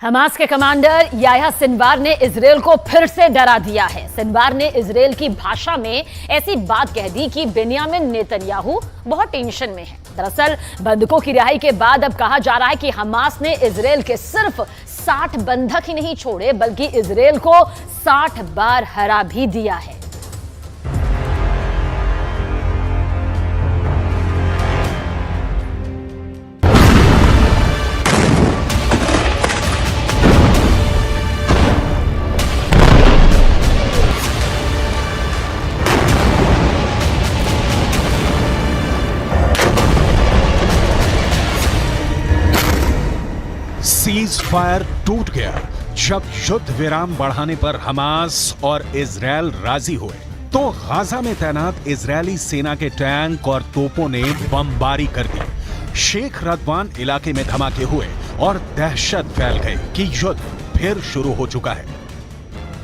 Hamas के commander Yahya Sinwar ने Israel को फिर से डरा दिया है। सिनवार ने इजरायल की भाषा में ऐसी बात कह दी कि बेंयामिन नेतन्याहू बहुत टेंशन में है। दरअसल बंधकों की रिहाई के बाद अब कहा जा रहा है कि हमास ने इजरायल के सिर्फ 60 बंधक ही नहीं छोड़े बल्कि इजरायल को 60 बार हरा भी दिया है। सीज फायर टूट गया जब युद्ध विराम बढ़ाने पर हमास और इजरायल राजी हुए तो गाजा में तैनात इजरायली सेना के टैंक और तोपों ने बमबारी कर दी। शेख रदवान इलाके में धमाके हुए और दहशत फैल गई कि युद्ध फिर शुरू हो चुका है।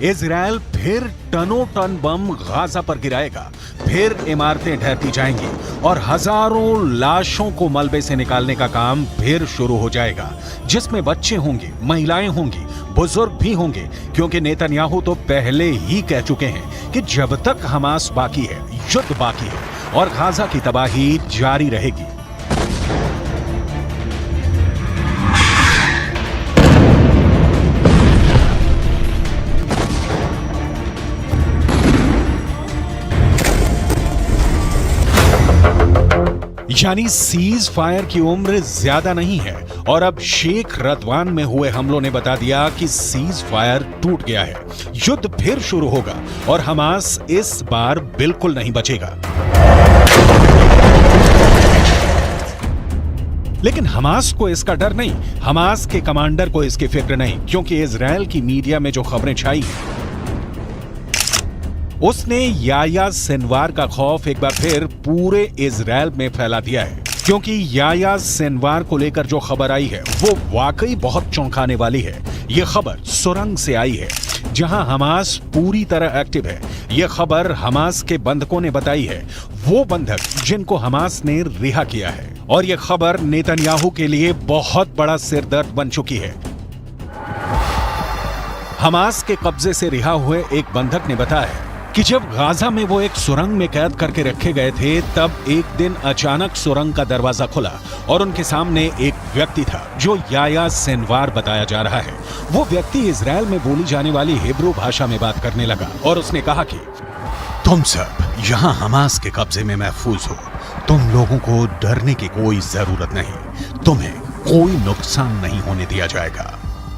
इजरायल फिर टनों टन बम गाजा पर गिराएगा, फिर इमारतें ढहती जाएंगी और हजारों लाशों को मलबे से निकालने का काम फिर शुरू हो जाएगा, जिसमें बच्चे होंगे, महिलाएं होंगी, बुजुर्ग भी होंगे, क्योंकि नेतन्याहू तो पहले ही कह चुके हैं कि जब तक हमास बाकी है, युद्ध बाकी है और गाजा की तबाही जारी रहेगी। यानी सीज फायर की उम्र ज्यादा नहीं है और अब शेख रदवान में हुए हमलों ने बता दिया कि सीज फायर टूट गया है। युद्ध फिर शुरू होगा और हमास इस बार बिल्कुल नहीं बचेगा। लेकिन हमास को इसका डर नहीं, हमास के कमांडर को इसकी फिक्र नहीं, क्योंकि इजरायल की मीडिया में जो खबरें छाई उसने याह्या सिनवार का खौफ एक बार फिर पूरे इजरायल में फैला दिया है, क्योंकि याह्या सिनवार को लेकर जो खबर आई है वो वाकई बहुत चौंकाने वाली है। ये खबर सुरंग से आई है जहां हमास पूरी तरह एक्टिव है। ये खबर हमास के बंधकों ने बताई है, वो बंधक जिनको हमास ने रिहा किया है, और ये खबर नेतन्याहू के लिए बहुत बड़ा सिरदर्द बन चुकी है। हमास के कब्जे से रिहा हुए एक बंधक ने बताया कि जब गाजा में वो एक सुरंग में कैद करके रखे गए थे तब एक दिन अचानक सुरंग का दरवाजा खुला और उनके सामने एक व्यक्ति था जो याह्या सिनवार बताया जा रहा है। वो व्यक्ति इजरायल में बोली जाने वाली हिब्रू भाषा में बात करने लगा और उसने कहा कि तुम सब यहाँ हमास के कब्जे में महफूज हो, तुम लोगों को डरने की कोई जरूरत नहीं, तुम्हें कोई नुकसान नहीं होने दिया जाएगा।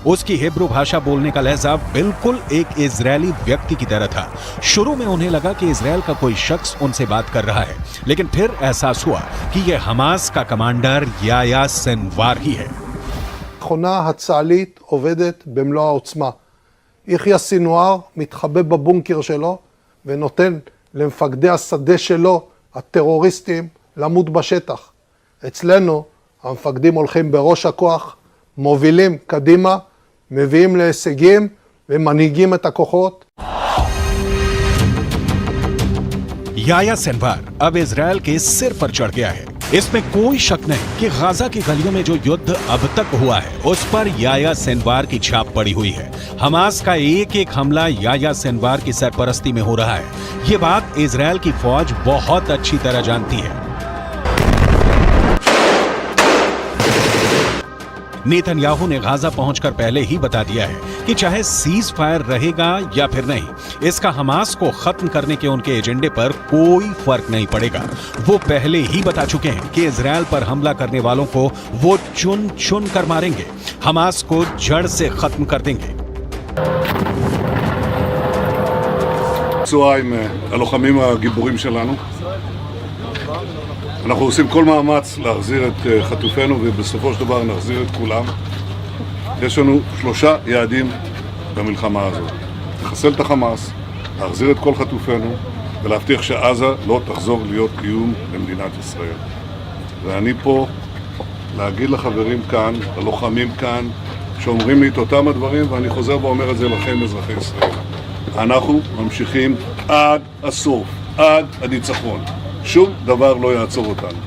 उसकी हिब्रू भाषा बोलने का लहजा बिल्कुल एक इजरायली व्यक्ति की तरह था। शुरू में उन्हें लगा कि इजरायल का कोई शख्स उनसे बात कर रहा है, लेकिन फिर एहसास हुआ कि यह हमास का कमांडर याह्या सिनवार ही है। המכונה הצה"לית עובדת במלוא העוצמה. יחיא סינואר מתחבא בבונקר שלו ונותן למפקדי השדה שלו, הטרוריסטים, למות בשטח. אצלנו המפקדים הולכים בראש הכוח, מובילים קדימה, מביאים להישגים ומנהיגים את הכוחות. याह्या सिनवार अब इजरायल के सिर पर चढ़ गया है। इसमें कोई शक नहीं कि गाजा की गलियों में जो युद्ध अब तक हुआ है उस पर याह्या सिनवार की छाप पड़ी हुई है। हमास का एक एक हमला याह्या सिनवार की सरपरस्ती में हो रहा है। ये बात इजरायल की फौज बहुत अच्छी तरह जानती है। नेतन्याहू ने गाजा पहुंचकर पहले ही बता दिया है कि चाहे सीज फायर रहेगा या फिर नहीं, इसका हमास को खत्म करने के उनके एजेंडे पर कोई फर्क नहीं पड़ेगा। वो पहले ही बता चुके हैं कि इजरायल पर हमला करने वालों को वो चुन चुन कर मारेंगे, हमास को जड़ से खत्म कर देंगे। עם הלוחמים הגיבורים שלנו. אנחנו עושים כל מאמץ להחזיר את חטופינו ובסופו של דבר נחזיר את כולם. יש לנו 3 יעדים במלחמה הזאת. לחסל את החמאס, להחזיר את כל חטופינו ולהבטיח שעזה לא תחזור להיות קיום למדינת ישראל. ואני פה להגיד לחברים כאן, ללוחמים כאן, שאומרים לי את אותם הדברים, ואני חוזר ואומר את זה לכם אזרחי ישראל. אנחנו ממשיכים עד הסוף, עד הניצחון. שום דבר לא יעצור אותנו.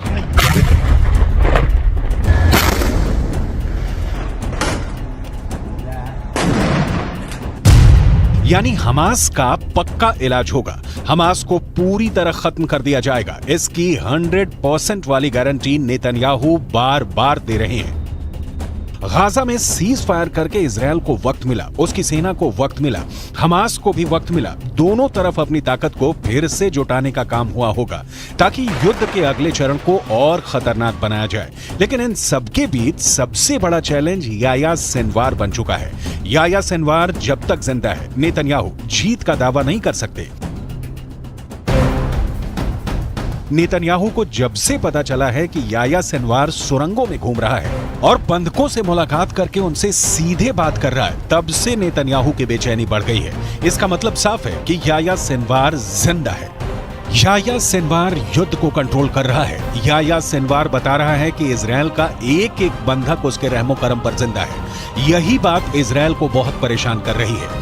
यानी हमास का पक्का इलाज होगा, हमास को पूरी तरह खत्म कर दिया जाएगा। इसकी 100% वाली गारंटी नेतन्याहू बार बार दे रहे हैं। गाजा में सीज फायर करके इजरायल को वक्त मिला, उसकी सेना को वक्त मिला, हमास को भी वक्त मिला। दोनों तरफ अपनी ताकत को फिर से जुटाने का काम हुआ होगा ताकि युद्ध के अगले चरण को और खतरनाक बनाया जाए। लेकिन इन सबके बीच सबसे बड़ा चैलेंज याह्या सिनवार बन चुका है। याह्या सिनवार जब तक जिंदा है, नेतन्याहू जीत का दावा नहीं कर सकते। नेतन्याहू को जब से पता चला है कि याह्या सिनवार सुरंगों में घूम रहा है और बंधकों से मुलाकात करके उनसे सीधे बात कर रहा है, तब से नेतन्याहू की बेचैनी बढ़ गई है। इसका मतलब साफ है कि याह्या सिनवार जिंदा है। याह्या सिनवार युद्ध को कंट्रोल कर रहा है। याह्या सिनवार बता रहा है कि इजरायल का एक एक बंधक उसके रहमो करम पर जिंदा है। यही बात इजरायल को बहुत परेशान कर रही है।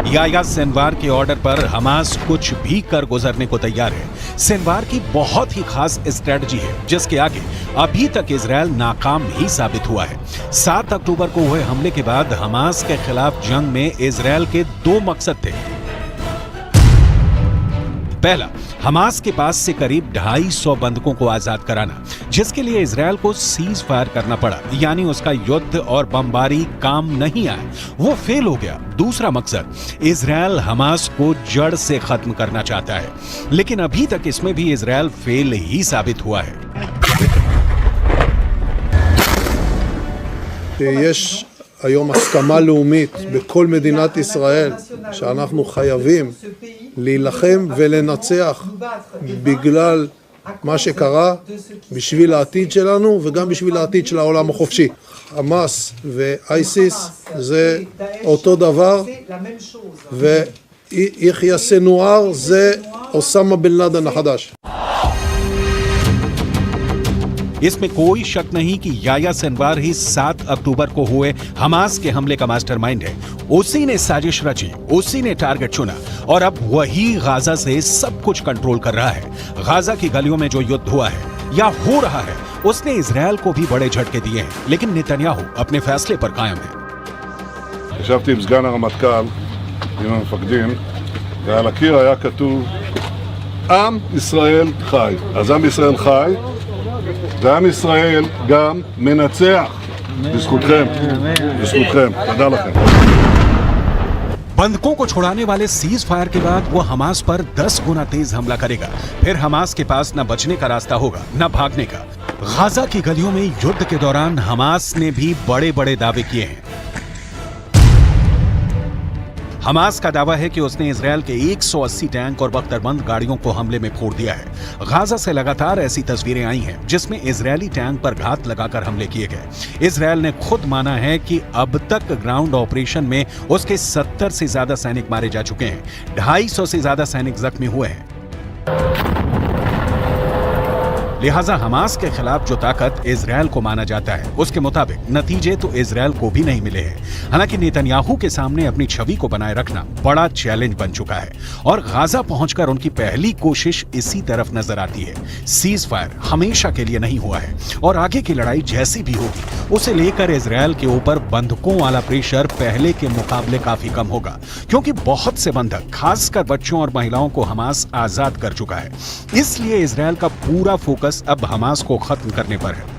याह्या सिनवार के ऑर्डर पर हमास कुछ भी कर गुजरने को तैयार है। सिनवार की बहुत ही खास स्ट्रेटजी है जिसके आगे अभी तक इजरायल नाकाम ही साबित हुआ है। 7 अक्टूबर को हुए हमले के बाद हमास के खिलाफ जंग में इजरायल के 2 मकसद थे। पहला, हमास के पास से करीब 250 बंधकों को आजाद कराना, जिसके लिए इजरायल को सीज फायर करना पड़ा, यानी उसका युद्ध और बमबारी काम नहीं आया, वो फेल हो गया। दूसरा मकसद, इजरायल हमास को जड़ से खत्म करना चाहता है, लेकिन अभी तक इसमें भी इजरायल फेल ही साबित हुआ है। יש היום הסכמה לאומית בכל מדינת ישראל שאנחנו חייבים להילחם ולנצח בגלל מה שקרה, בשביל העתיד שלנו וגם בשביל העתיד של העולם החופשי. חמאס ואייסיס זה אותו דבר, ויחיא סנואר זה אוסמה בן לאדן החדש. इसमें कोई शक नहीं कि याह्या सिनवार ही 7 अक्टूबर को हुए हमास के हमले का मास्टरमाइंड है। उसी ने साजिश रची, उसी ने टारगेट चुना और अब वही गाजा से सब कुछ कंट्रोल कर रहा है। गाजा की गलियों में जो युद्ध हुआ है या हो रहा है, उसने इजरायल को भी बड़े झटके दिए हैं, लेकिन नेतन्याहू अपने फैसले पर कायम है। ישבתי עם סגן הרמטכ"ל, עם המפקדים, ועל הקיר היה כתוב עם ישראל חי. אז עם ישראל חי, ועם ישראל גם מנצח. בזכותכם, בזכותכם. תודה לכם. बंधकों को छुड़ाने वाले सीज फायर के बाद वो हमास पर 10 गुना तेज हमला करेगा। फिर हमास के पास न बचने का रास्ता होगा न भागने का। गाजा की गलियों में युद्ध के दौरान हमास ने भी बड़े बड़े दावे किए हैं। हमास का दावा है कि उसने इजरायल के 180 टैंक और बख्तरबंद गाड़ियों को हमले में फोड़ दिया है। गाजा से लगातार ऐसी तस्वीरें आई हैं जिसमें इजरायली टैंक पर घात लगाकर हमले किए गए। इजरायल ने खुद माना है कि अब तक ग्राउंड ऑपरेशन में उसके 70 से ज्यादा सैनिक मारे जा चुके हैं, 250 से ज्यादा सैनिक जख्मी हुए हैं। लिहाजा हमास के खिलाफ जो ताकत इजरायल को माना जाता है, उसके मुताबिक नतीजे तो इजरायल को भी नहीं मिले हैं। हालांकि नेतन्याहू के सामने अपनी छवि को बनाए रखना बड़ा चैलेंज बन चुका है और गाजा पहुंचकर उनकी पहली कोशिश इसी तरफ नजर आती है। सीज फायर हमेशा के लिए नहीं हुआ है और आगे की लड़ाई जैसी भी होगी, उसे लेकर इजरायल के ऊपर बंधकों वाला प्रेशर पहले के मुकाबले काफी कम होगा, क्योंकि बहुत से बंधक, खासकर बच्चों और महिलाओं को हमास आजाद कर चुका है। इसलिए इजरायल का पूरा फोकस अब हमास को खत्म करने पर है।